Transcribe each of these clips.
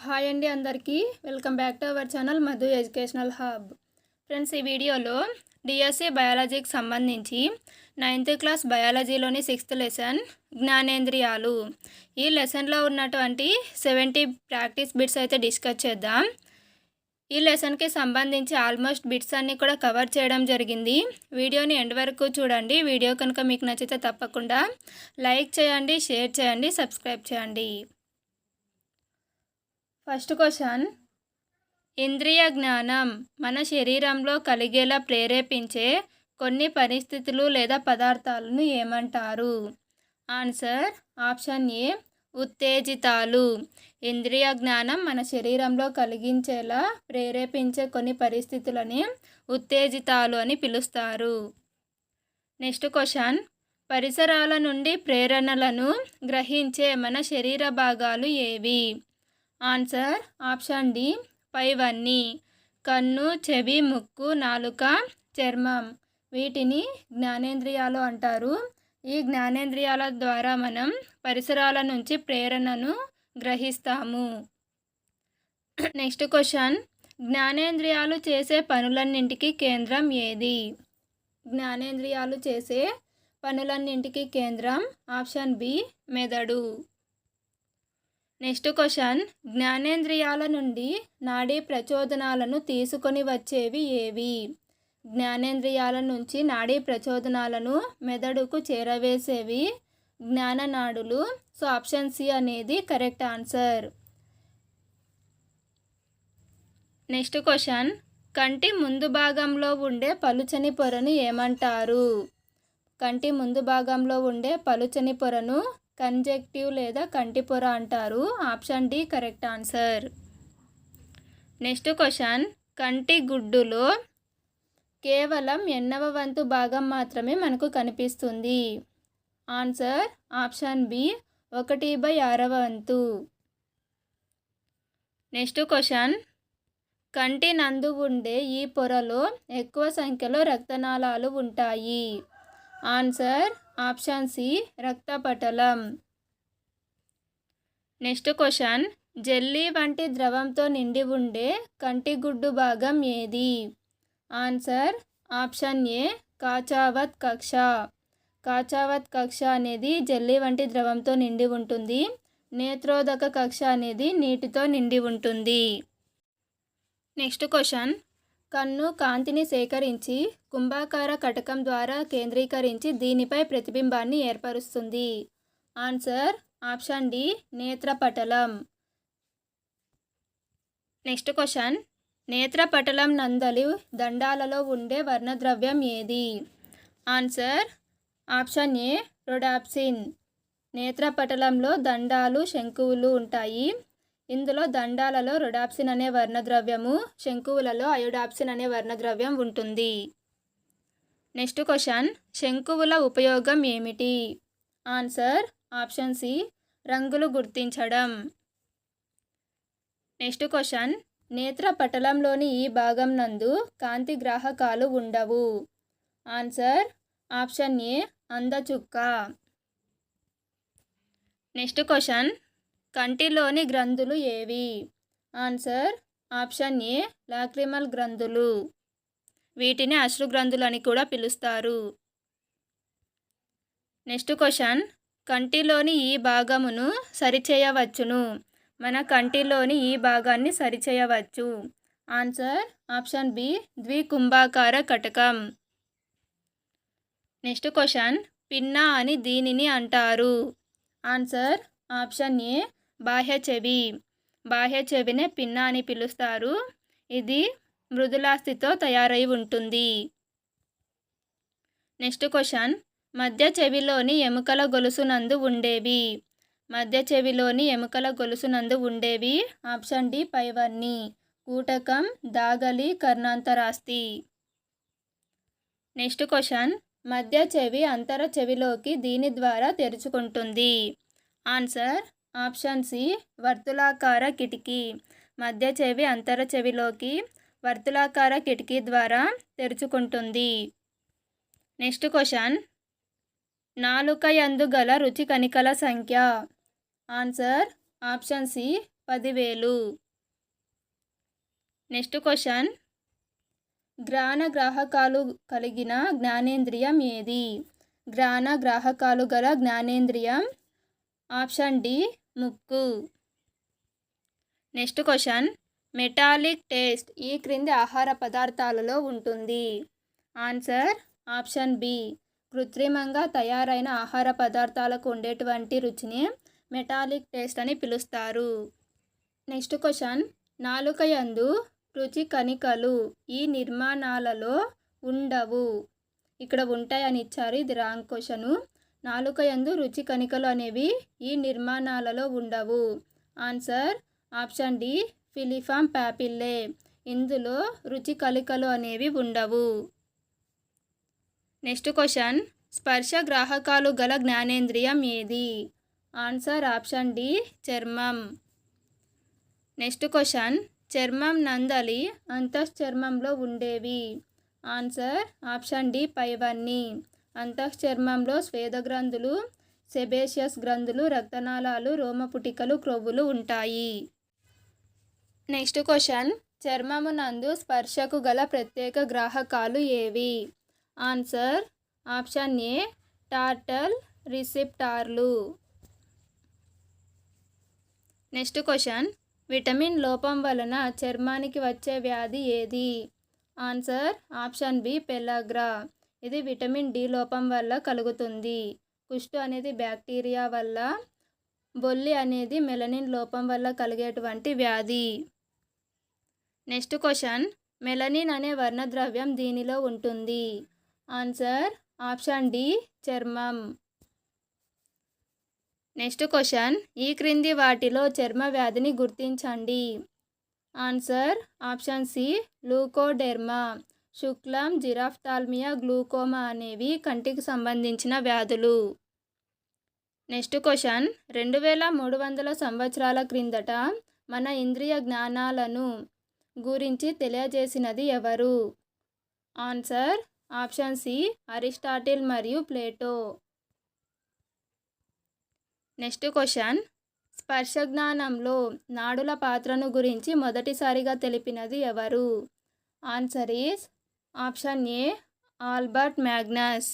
Hi అండి అందరికీ welcome back to our channel Madhu educational hub. Friends, ఈ వీడియోలో డిఎస్సి బయాలజీకి సంబంధించి 9th క్లాస్ బయాలజీలోని 6th లెసన్ జ్ఞానేంద్రియాలు, ఈ లెసన్లో ఉన్నటువంటి 70 ప్రాక్టీస్ బిట్స్ అయితే డిస్కస్ చేద్దాం. ఈ లెసన్కి సంబంధించి ఆల్మోస్ట్ బిట్స్ అన్నీ కూడా కవర్ చేయడం జరిగింది. వీడియోని ఎండ్ వరకు చూడండి. వీడియో కనుక మీకు నచ్చితే తప్పకుండా లైక్ చేయండి, షేర్ చేయండి, సబ్స్క్రైబ్ చేయండి. ఫస్ట్ క్వశ్చన్, ఇంద్రియ జ్ఞానం మన శరీరంలో కలిగేలా ప్రేరేపించే కొన్ని పరిస్థితులు లేదా పదార్థాలను ఏమంటారు? ఆన్సర్ ఆప్షన్ ఏ ఉత్తేజితాలు. ఇంద్రియ జ్ఞానం మన శరీరంలో కలిగించేలా ప్రేరేపించే కొన్ని పరిస్థితులని ఉత్తేజితాలు అని పిలుస్తారు. నెక్స్ట్ క్వశ్చన్, పరిసరాల నుండి ప్రేరణలను గ్రహించే మన శరీర భాగాలు ఏవి? ఆన్సర్ ఆప్షన్ డి పైవన్నీ. కన్ను, చెవి, ముక్కు, నాలుక, చర్మం, వీటిని జ్ఞానేంద్రియాలు అంటారు. ఈ జ్ఞానేంద్రియాల ద్వారా మనం పరిసరాల నుంచి ప్రేరణను గ్రహిస్తాము. నెక్స్ట్ క్వశ్చన్, జ్ఞానేంద్రియాలు చేసే పనులన్నింటికి కేంద్రం ఏది? జ్ఞానేంద్రియాలు చేసే పనులన్నింటికి కేంద్రం ఆప్షన్ బి మెదడు. నెక్స్ట్ క్వశ్చన్, జ్ఞానేంద్రియాల నుండి నాడీ ప్రచోదనాలను తీసుకొని వచ్చేవి ఏవి? జ్ఞానేంద్రియాల నుంచి నాడీ ప్రచోదనాలను మెదడుకు చేరవేసేవి జ్ఞాననాడులు. సో ఆప్షన్ సి అనేది కరెక్ట్ ఆన్సర్. నెక్స్ట్ క్వశ్చన్, కంటి ముందు భాగంలో ఉండే పలుచని పొరను ఏమంటారు? కంటి ముందు భాగంలో ఉండే పలుచని పొరను కంజెక్టివ్ లేదా కంటి పొర అంటారు. Option D correct answer. Next question, కంటి గుడ్డులో కేవలం ఎన్నవ వంతు భాగం మాత్రమే మనకు కనిపిస్తుంది? ఆన్సర్ ఆప్షన్ బి 1/6 వంతు. నెక్స్ట్ క్వశ్చన్, కంటి నందు ఉండే ఈ పొరలో ఎక్కువ సంఖ్యలో రక్తనాళాలు ఉంటాయి. ఆన్సర్ ఆప్షన్ సి రక్తపటలం. నెక్స్ట్ క్వశ్చన్, జెల్లీ వంటి ద్రవంతో నిండి ఉండే కంటిగుడ్డు భాగం ఏది? ఆన్సర్ ఆప్షన్ ఏ కాచావత్ కక్ష. కాచావత్ కక్ష అనేది జెల్లీ వంటి ద్రవంతో నిండి ఉంటుంది. నేత్రోదక కక్ష అనేది నీటితో నిండి ఉంటుంది. నెక్స్ట్ క్వశ్చన్, కన్ను కాంతిని సేకరించి కుంభాకార కటకం ద్వారా కేంద్రీకరించి దీనిపై ప్రతిబింబాన్ని ఏర్పరుస్తుంది. ఆన్సర్ ఆప్షన్ డి నేత్రపటలం. నెక్స్ట్ క్వశ్చన్, నేత్రపటలం నందలి దండాలలో ఉండే వర్ణద్రవ్యం ఏది? Answer option A rhodopsin. నేత్రపటలంలో దండాలు, శంకువులు ఉంటాయి. ఇందులో దండాలలో రొడాప్సిన్ అనే వర్ణద్రవ్యము, శంకువులలో అయోడాప్సిన్ అనే వర్ణద్రవ్యం ఉంటుంది. నెక్స్ట్ క్వశ్చన్, శంకువుల ఉపయోగం ఏమిటి? ఆన్సర్ ఆప్షన్ సి రంగులు గుర్తించడం. నెక్స్ట్ క్వశ్చన్, నేత్రపటలంలోని ఈ భాగం నందు కాంతి గ్రాహకాలు ఉండవు. ఆన్సర్ ఆప్షన్ ఏ అందచుక్క. నెక్స్ట్ క్వశ్చన్, కంటిలోని గ్రంథులు ఏవి? ఆన్సర్ ఆప్షన్ ఏ లాక్రిమల్ గ్రంథులు. వీటిని అశ్రు గ్రంథులు అని కూడా పిలుస్తారు. నెక్స్ట్ క్వశ్చన్, కంటిలోని ఈ భాగమును సరిచేయవచ్చును. మన కంటిలోని ఈ భాగాన్ని సరిచేయవచ్చు. ఆన్సర్ ఆప్షన్ బి ద్వికుంభాకార కటకం. నెక్స్ట్ క్వశ్చన్, పిన్నా అని దీనిని అంటారు. ఆన్సర్ ఆప్షన్ ఏ బాహ్య చెవి. బాహ్య చెవినే పిన్నా అని పిలుస్తారు. ఇది మృదులాస్థితో తయారై ఉంటుంది. నెక్స్ట్ క్వశ్చన్, మధ్య చెవిలోని ఎముకల గొలుసునందు ఉండేవి. మధ్య చెవిలోని ఎముకల గొలుసునందు ఉండేవి ఆప్షన్ డి పైవన్నీ. కూటకం, దాగలి, కర్ణాంతరాస్తి. నెక్స్ట్ క్వశ్చన్, మధ్య చెవి అంతర చెవిలోకి దీని ద్వారా తెరుచుకుంటుంది. ఆన్సర్ ఆప్షన్ సి వర్తులాకార కిటికీ. మధ్య చెవి అంతర చెవిలోకి వర్తులాకార కిటికీ ద్వారా తెరుచుకుంటుంది. నెక్స్ట్ క్వశ్చన్, నాలుక యందు గల రుచి కణికల సంఖ్య. Answer option C 10,000. Next question, గ్రాహకాలు కలిగిన జ్ఞానేంద్రియం ఏది? గ్రాహకాలు గల జ్ఞానేంద్రియం ఆప్షన్ డి ముక్కు. నెక్స్ట్ క్వశ్చన్, మెటాలిక్ టేస్ట్ ఈ క్రింది ఆహార పదార్థాలలో ఉంటుంది? Answer option B. కృత్రిమంగా తయారైన ఆహార పదార్థాలకు ఉండేటువంటి రుచిని మెటాలిక్ టేస్ట్ అని పిలుస్తారు. నెక్స్ట్ క్వశ్చన్, నాలుక యందు రుచి కణికలు ఈ నిర్మాణాలలో ఉండవు. ఇక్కడ ఉంటాయని ఇచ్చారు, ఇది రాంగ్ క్వశ్చను. నాలుక యందు రుచి కణికలు అనేవి ఈ నిర్మాణాలలో ఉండవు. Answer option D filiform papillae. ఇందులో రుచి కణికలు అనేవి ఉండవు. నెక్స్ట్ క్వశ్చన్, స్పర్శ గ్రాహకాలు గల జ్ఞానేంద్రియం ఏది? ఆన్సర్ ఆప్షన్ డి చర్మం. నెక్స్ట్ క్వశ్చన్, చర్మం నందలి అంతఃచర్మంలో ఉండేవి. ఆన్సర్ ఆప్షన్ డి పైవన్నీ. అంతఃచర్మంలో స్వేద గ్రంథులు, సెబేషియస్ గ్రంథులు, రక్తనాళాలు, రోమపుటికలు, క్రొవ్వులు ఉంటాయి. నెక్స్ట్ క్వశ్చన్, చర్మము నందు స్పర్శకు గల ప్రత్యేక గ్రాహకాలు ఏవి? ఆన్సర్ ఆప్షన్ ఏ టార్టల్ రిసెప్టార్లు. నెక్స్ట్ క్వశ్చన్, విటమిన్ లోపం వలన చర్మానికి వచ్చే వ్యాధి ఏది? Answer option B pellagra. ఇది విటమిన్ డి లోపం వల్ల కలుగుతుంది. కుష్టు అనేది బ్యాక్టీరియా వల్ల, బొల్లి అనేది మెలనిన్ లోపం వల్ల కలిగేటువంటి వ్యాధి. నెక్స్ట్ క్వశ్చన్, మెలనిన్ అనే వర్ణద్రవ్యం దీనిలో ఉంటుంది. ఆన్సర్ ఆప్షన్ డి చర్మం. నెక్స్ట్ క్వశ్చన్, ఈ క్రింది వాటిలో చర్మ వ్యాధిని గుర్తించండి. Answer option C leucoderma. శుక్లం, జిరాఫ్థాల్మియా, గ్లూకోమా అనేవి కంటికి సంబంధించిన వ్యాధులు. నెక్స్ట్ క్వశ్చన్, 2300 సంవత్సరాల క్రిందట మన ఇంద్రియ జ్ఞానాలను గురించి తెలియజేసినది ఎవరు? ఆన్సర్ ఆప్షన్ సి అరిస్టాటిల్ మరియు ప్లేటో. నెక్స్ట్ క్వశ్చన్, స్పర్శ జ్ఞానంలో నాడుల పాత్రను గురించి మొదటిసారిగా తెలిపినది ఎవరు? Answer is option A Albert Magnus.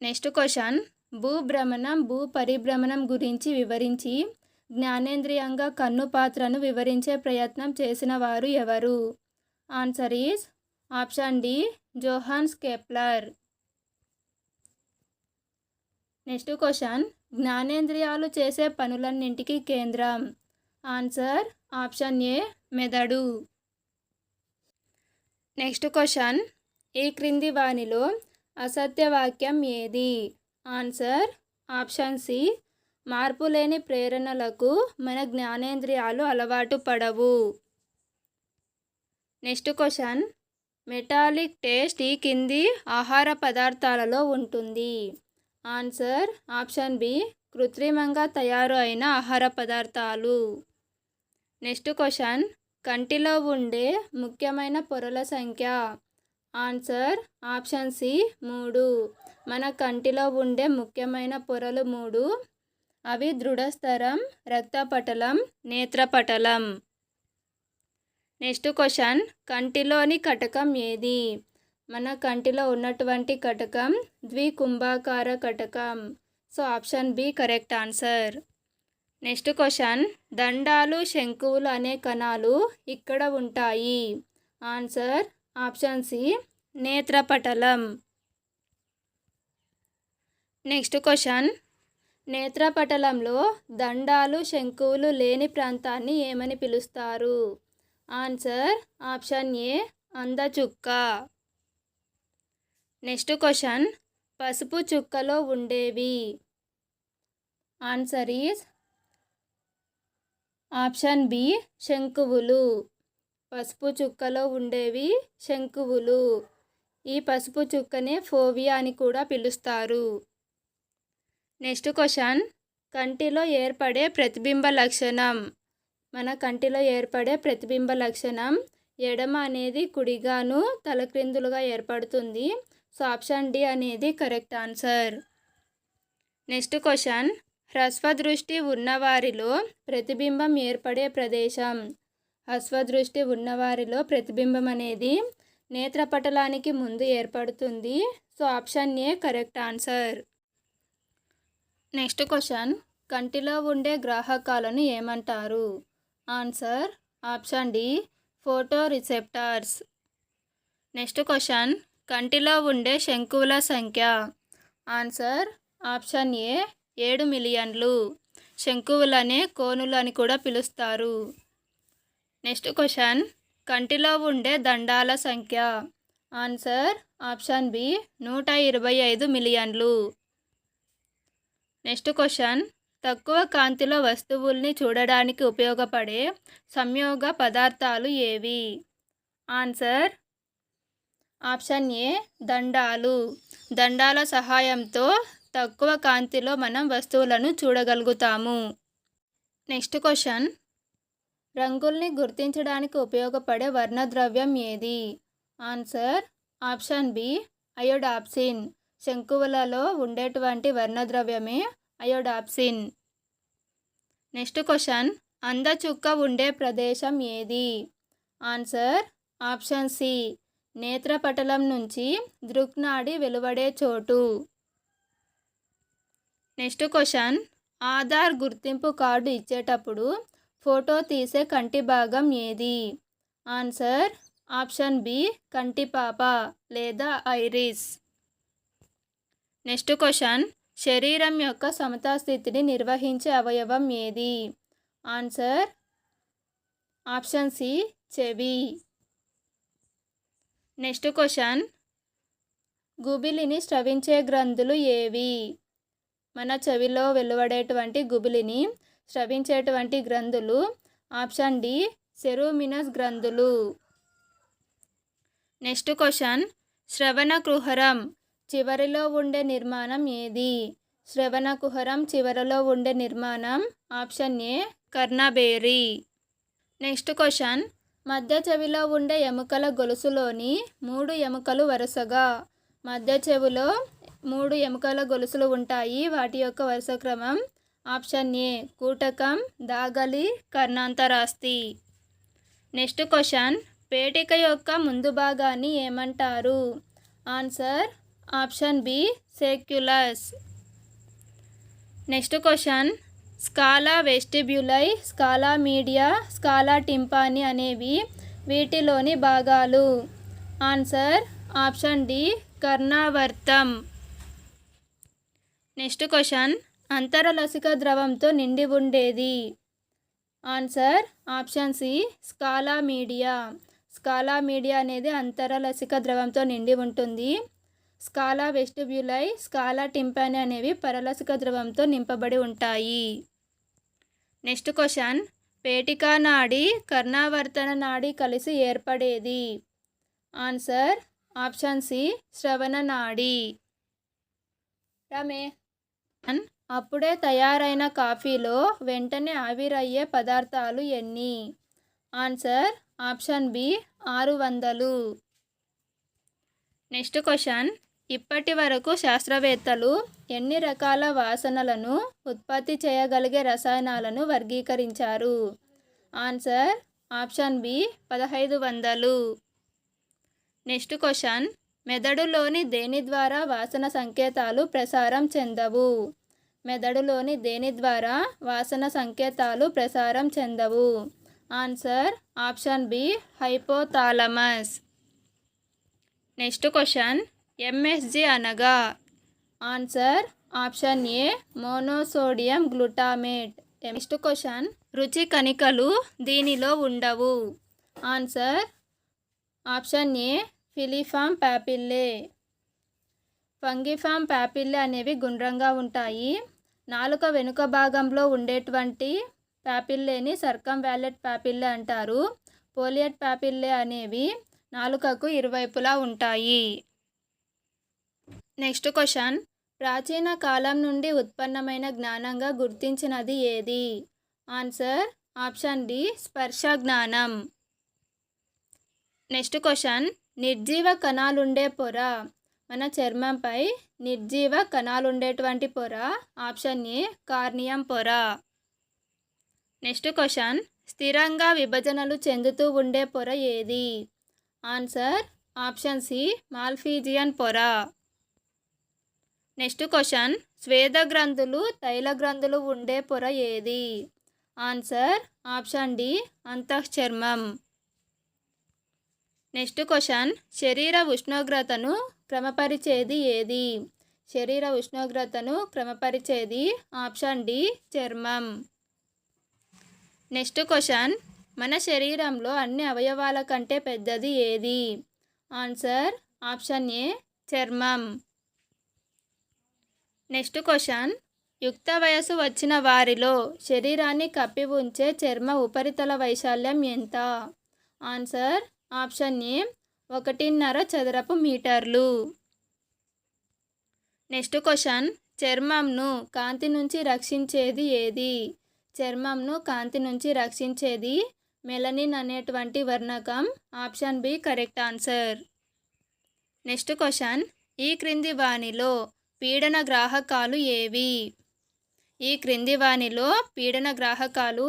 Next question, భూభ్రమణం, భూ పరిభ్రమణం గురించి వివరించి జ్ఞానేంద్రియంగా కన్ను పాత్రను వివరించే ప్రయత్నం చేసిన వారు ఎవరు? Answer is option D Johannes Kepler. Next question, జ్ఞానేంద్రియాలు చేసే పనులన్నింటికి కేంద్రం. ఆన్సర్ ఆప్షన్ ఏ మెదడు. నెక్స్ట్ క్వశ్చన్, ఈ క్రింది వానిలో అసత్యవాక్యం ఏది? ఆన్సర్ ఆప్షన్ సి మార్పులేని ప్రేరణలకు మన జ్ఞానేంద్రియాలు అలవాటు పడవు. నెక్స్ట్ క్వశ్చన్, మెటాలిక్ టేస్ట్ ఈ కింది ఆహార పదార్థాలలో ఉంటుంది. ఆన్సర్ ఆప్షన్ బి కృత్రిమంగా తయారు అయిన ఆహార పదార్థాలు. నెక్స్ట్ క్వశ్చన్, కంటిలో ఉండే ముఖ్యమైన పొరల సంఖ్య. Answer option C 3. మన కంటిలో ఉండే ముఖ్యమైన పొరలు 3. అవి దృఢస్థరం, రక్తపటలం, నేత్రపటలం. నెక్స్ట్ క్వశ్చన్, కంటిలోని కటకం ఏది? మన కంటిలో ఉన్నటువంటి కటకం ద్వికుంభాకార కటకం. So option B correct answer. Next question, దండాలు, శంకువులు అనే కణాలు ఇక్కడ ఉంటాయి. ఆన్సర్ ఆప్షన్ సి నేత్రపటలం. నెక్స్ట్ క్వశ్చన్, నేత్రపటలంలో దండాలు, శంకువులు లేని ప్రాంతాన్ని ఏమని పిలుస్తారు? ఆన్సర్ ఆప్షన్ ఏ అందచుక్క. నెక్స్ట్ క్వశ్చన్, పసుపు చుక్కలో ఉండేవి. ఆన్సర్ ఈస్ ఆప్షన్ బి శంకువులు. పసుపు చుక్కలో ఉండేవి శంకువులు. ఈ పసుపు చుక్కనే ఫోవియా అని కూడా పిలుస్తారు. నెక్స్ట్ క్వశ్చన్, కంటిలో ఏర్పడే ప్రతిబింబ లక్షణం. మన కంటిలో ఏర్పడే ప్రతిబింబ లక్షణం ఎడమ అనేది కుడిగాను తలక్రిందులుగా ఏర్పడుతుంది. సో ఆప్షన్ డి అనేది కరెక్ట్ ఆన్సర్. నెక్స్ట్ క్వశ్చన్, హ్రస్వదృష్టి ఉన్నవారిలో ప్రతిబింబం ఏర్పడే ప్రదేశం. హ్రస్వదృష్టి ఉన్నవారిలో ప్రతిబింబం అనేది నేత్రపటలానికి ముందు ఏర్పడుతుంది. So option A correct answer. Next question, కంటిలో ఉండే గ్రాహకాలను ఏమంటారు? Answer option D photoreceptors. Next question, కంటిలో ఉండే శంకువుల సంఖ్య? ఆన్సర్ ఆప్షన్ ఏ 7 మిలియన్లు. శంకువులనే కోనులు అని కూడా పిలుస్తారు. నెక్స్ట్ క్వశ్చన్, కంటిలో ఉండే దండాల సంఖ్య? ఆన్సర్ ఆప్షన్ బి 125 మిలియన్లు. నెక్స్ట్ క్వశ్చన్, తక్కువ కాంతిలో వస్తువుల్ని చూడడానికి ఉపయోగపడే సంయోగ పదార్థాలు ఏవి? ఆన్సర్ ఆప్షన్ ఏ దండాలు. దండాల సహాయంతో తక్కువ కాంతిలో మనం వస్తువులను చూడగలుగుతాము. నెక్స్ట్ క్వశ్చన్, రంగుల్ని గుర్తించడానికి ఉపయోగపడే వర్ణద్రవ్యం ఏది? Answer option B iodopsin. శంకువులలో ఉండేటువంటి వర్ణద్రవ్యమే అయోడాప్సిన్. నెక్స్ట్ క్వశ్చన్, అందచుక్క ఉండే ప్రదేశం ఏది? ఆన్సర్ ఆప్షన్ సి నేత్రపటలం నుంచి దృక్నాడి వెలువడే చోటు. నెక్స్ట్ క్వశ్చన్, ఆధార్ గుర్తింపు కార్డు ఇచ్చేటప్పుడు ఫోటో తీసే కంటి భాగం ఏది? ఆన్సర్ ఆప్షన్ బి కంటిపాప లేదా ఐరిస్. నెక్స్ట్ క్వశ్చన్, శరీరం యొక్క సమతా స్థితిని నిర్వహించే అవయవం ఏది? ఆన్సర్ ఆప్షన్ సి చెవి. నెక్స్ట్ క్వశ్చన్, గుబిలిని స్రవించే గ్రంథులు ఏవి? మన చెవిలో వెలువడేటువంటి గుబిలిని స్రవించేటువంటి గ్రంథులు ఆప్షన్ డి సెరూమినస్ గ్రంథులు. నెక్స్ట్ క్వశ్చన్, శ్రవణ కుహరం చివరిలో ఉండే నిర్మాణం ఏది? శ్రవణ కుహరం చివరలో ఉండే నిర్మాణం ఆప్షన్ ఏ కర్ణబేరి. నెక్స్ట్ క్వశ్చన్, మధ్య చెవిలో ఉండే ఎముకల గొలుసులోని 3 ఎముకలు వరుసగా. మధ్య చెవిలో 3 ఎముకల గొలుసులు ఉంటాయి. వాటి యొక్క వరుస క్రమం ఆప్షన్ ఏ కూటకం, దాగలి, కర్ణాంతరాస్తి. నెక్స్ట్ క్వశ్చన్, పేటిక యొక్క ముందు భాగాన్ని ఏమంటారు? Answer option B sacculus. Next question, scala vestibuli, scala media, scala tympani అనేవి వీటిలోని భాగాలు. ఆన్సర్ ఆప్షన్ డి కర్ణావర్తం. నెక్స్ట్ క్వశ్చన్, అంతరలసిక ద్రవంతో నిండి ఉండేది? Answer option C scala media. Scala media అనేది అంతరలసిక ద్రవంతో నిండి ఉంటుంది. స్కాలా వెస్టిబ్యులై, స్కాలా టింపాని అనేవి పరలసిక ద్రవంతో నింపబడి ఉంటాయి. నెక్స్ట్ క్వశ్చన్, పేటికా నాడి, కర్ణావర్తన నాడి కలిసి ఏర్పడేది? ఆన్సర్ ఆప్షన్ సి శ్రవణ నాడి. రమే, అప్పుడే తయారైన కాఫీలో వెంటనే ఆవిరయ్యే పదార్థాలు ఎన్ని? Answer option B 600. Next question, ఇప్పటి వరకు శాస్త్రవేత్తలు ఎన్ని రకాల వాసనలను ఉత్పత్తి చేయగలిగే రసాయనాలను వర్గీకరించారు? Answer option B 1500. Next question, మెదడులోని దేని ద్వారా వాసన సంకేతాలు ప్రసారం చెందవు? మెదడులోని దేని ద్వారా వాసన సంకేతాలు ప్రసారం చెందవు? Answer option B hypothalamus. Next question, MSG అనగా? Answer option A monosodium glutamate. Next question, రుచి కణికలు దీనిలో ఉండవు? Answer option A filiform papillae. Fungiform papillae అనేవి గుండ్రంగా ఉంటాయి. నాలుక వెనుక భాగంలో ఉండేటువంటి పాపిల్లేని సర్కంవాలెంట్ పాపిల్లే అంటారు. పోలియట్ పాపిల్లే అనేవి నాలుకకు ఇరువైపులా ఉంటాయి. నెక్స్ట్ క్వశ్చన్, ప్రాచీన కాలం నుండి ఉత్పన్నమైన జ్ఞానంగా గుర్తించినది ఏది? ఆన్సర్ ఆప్షన్ డి స్పర్శ జ్ఞానం. నెక్స్ట్ క్వశ్చన్, నిర్జీవ కణాలుండే పొర మన చర్మంపై నిర్జీవ కణాలు ఉండేటువంటి పొర ఆప్షన్ ఏ కార్నియం పొర. నెక్స్ట్ క్వశ్చన్, స్థిరంగా విభజనలు చెందుతూ ఉండే పొర ఏది? ఆన్సర్ ఆప్షన్ సి మాల్ఫీజియన్ పొర. నెక్స్ట్ క్వశ్చన్, స్వేద గ్రంథులు తైల గ్రంథులు ఉండే పొర ఏది? ఆన్సర్ ఆప్షన్ డి అంతఃచర్మం. నెక్స్ట్ క్వశ్చన్, శరీర ఉష్ణోగ్రతను క్రమపరిచేది ఏది? శరీర ఉష్ణోగ్రతను క్రమపరిచేది ఆప్షన్ డి చర్మం. నెక్స్ట్ క్వశ్చన్, మన శరీరంలో అన్ని అవయవాల కంటే పెద్దది ఏది? ఆన్సర్ ఆప్షన్ ఏ చర్మం. నెక్స్ట్ క్వశ్చన్, యుక్త వయసు వచ్చిన వారిలో శరీరాన్ని కప్పి ఉంచే చర్మ ఉపరితల వైశాల్యం ఎంత? ఆన్సర్ ఆప్షన్ ఏ 1.5 చదరపు మీటర్లు. నెక్స్ట్ క్వశ్చన్, చర్మంను కాంతి నుంచి రక్షించేది ఏది? చర్మంను కాంతి నుంచి రక్షించేది మెలనిన్ అనేటువంటి వర్ణకం. Option B correct answer. Next question, ఈ క్రింది వానిలో పీడన గ్రాహకాలు ఏవి? ఈ క్రింది వానిలో పీడన గ్రాహకాలు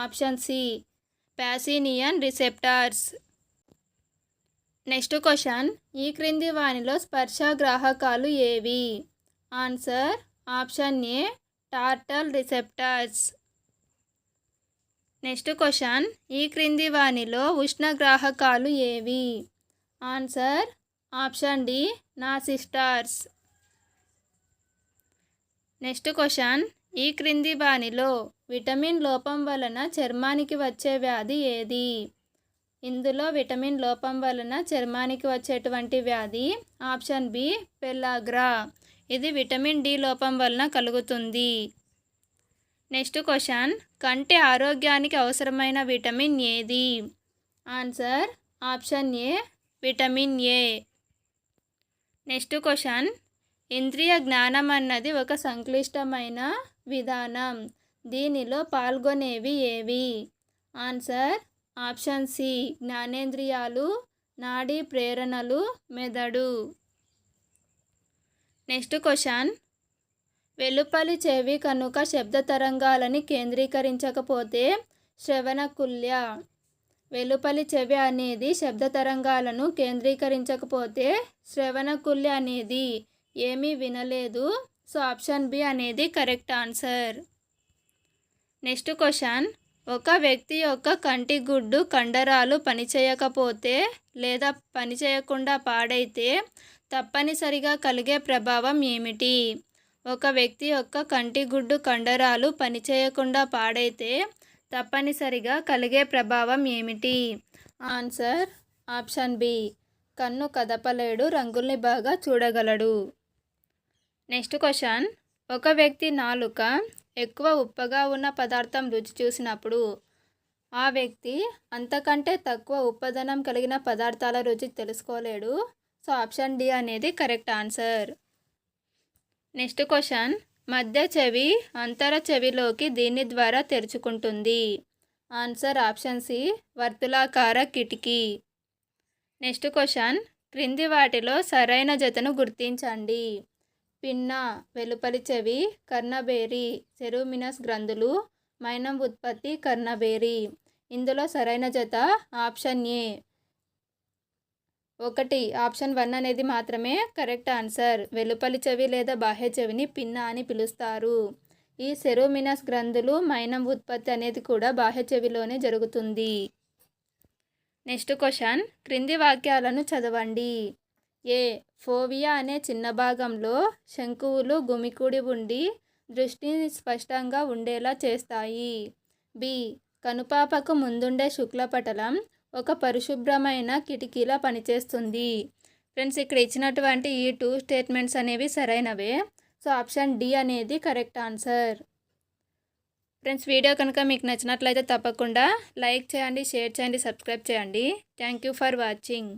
option C Pacinian receptors. Next question, ఈ క్రింది వానిలో స్పర్శ గ్రాహకాలు ఏవి? Answer option A tactile receptors. Next question, ఈ క్రింది వానిలో ఉష్ణగ్రాహకాలు ఏవి? Answer option D nociceptors. Next question, ఈ క్రింది వానిలో విటమిన్ లోపం వలన చర్మానికి వచ్చే వ్యాధి ఏది? ఇందులో విటమిన్ లోపం వలన చర్మానికి వచ్చేటువంటి వ్యాధి ఆప్షన్ బి పెల్లాగ్రా. ఇది విటమిన్ డి లోపం వలన కలుగుతుంది. నెక్స్ట్ క్వశ్చన్, కంటి ఆరోగ్యానికి అవసరమైన విటమిన్ ఏది? Answer option A vitamin A. Next question, ఇంద్రియ జ్ఞానం అన్నది ఒక సంక్లిష్టమైన విధానం. దీనిలో పాల్గొనేవి ఏవి? ఆన్సర్ ఆప్షన్ సి జ్ఞానేంద్రియాలు, నాడీ ప్రేరణలు, మెదడు. నెక్స్ట్ క్వశ్చన్, వెలుపలి చెవి కనుక శబ్ద తరంగాలని కేంద్రీకరించకపోతే శ్రవణకుల్య. వెలుపలి చెవి అనేది శబ్ద తరంగాలను కేంద్రీకరించకపోతే శ్రవణకుల్య అనేది ఏమీ వినలేదు. సో ఆప్షన్ బి అనేది కరెక్ట్ ఆన్సర్. నెక్స్ట్ క్వశ్చన్, ఒక వ్యక్తి యొక్క కంటి గుడ్డు కండరాలు పనిచేయకపోతే లేదా పనిచేయకుండా పాడైతే తప్పనిసరిగా కలిగే ప్రభావం ఏమిటి? ఒక వ్యక్తి యొక్క కంటి గుడ్డు కండరాలు పనిచేయకుండా పాడైతే తప్పనిసరిగా కలిగే ప్రభావం ఏమిటి? ఆన్సర్ ఆప్షన్ బి కన్ను కదపలేడు, రంగుల్ని బాగా చూడగలడు. నెక్స్ట్ క్వశ్చన్, ఒక వ్యక్తి నాలుక ఎక్కువ ఉప్పగా ఉన్న పదార్థం రుచి చూసినప్పుడు ఆ వ్యక్తి అంతకంటే తక్కువ ఉప్పదనం కలిగిన పదార్థాల రుచి తెలుసుకోలేడు. సో ఆప్షన్ డి అనేది కరెక్ట్ ఆన్సర్. నెక్స్ట్ క్వశ్చన్, మధ్య చెవి అంతర చెవిలోకి దీని ద్వారా తెరుచుకుంటుంది. ఆన్సర్ ఆప్షన్ సి వర్తులాకార కిటికీ. నెక్స్ట్ క్వశ్చన్, క్రింది వాటిలో సరైన జతను గుర్తించండి. పిన్న వెలుపలి చెవి, కర్ణబేరి సెరూమినస్ గ్రంథులు, మైనం ఉత్పత్తి కర్ణబేరి. ఇందులో సరైన జత ఆప్షన్ ఏ 1 ఆప్షన్ 1 అనేది మాత్రమే కరెక్ట్ ఆన్సర్. వెలుపలి చెవి లేదా బాహ్య చెవిని పిన్న అని పిలుస్తారు. ఈ సెరూమినస్ గ్రంథులు, మైనం ఉత్పత్తి అనేది కూడా బాహ్య చెవిలోనే జరుగుతుంది. నెక్స్ట్ క్వశ్చన్, క్రింది వాక్యాలను చదవండి. ఏ ఫోవియా అనే చిన్న భాగంలో శంకువులు గుమికూడి ఉండి దృష్టిని స్పష్టంగా ఉండేలా చేస్తాయి. బి కనుపాపకు ముందుండే శుక్లపటలం ఒక పరిశుభ్రమైన కిటికీలా పనిచేస్తుంది. ఫ్రెండ్స్, ఇక్కడ ఇచ్చినటువంటి ఈ 2 స్టేట్మెంట్స్ అనేవి సరైనవే. సో ఆప్షన్ డి అనేది కరెక్ట్ ఆన్సర్. ఫ్రెండ్స్, వీడియో కనుక మీకు నచ్చినట్లయితే తప్పకుండా లైక్ చేయండి, షేర్ చేయండి, సబ్స్క్రైబ్ చేయండి. Thank you for watching.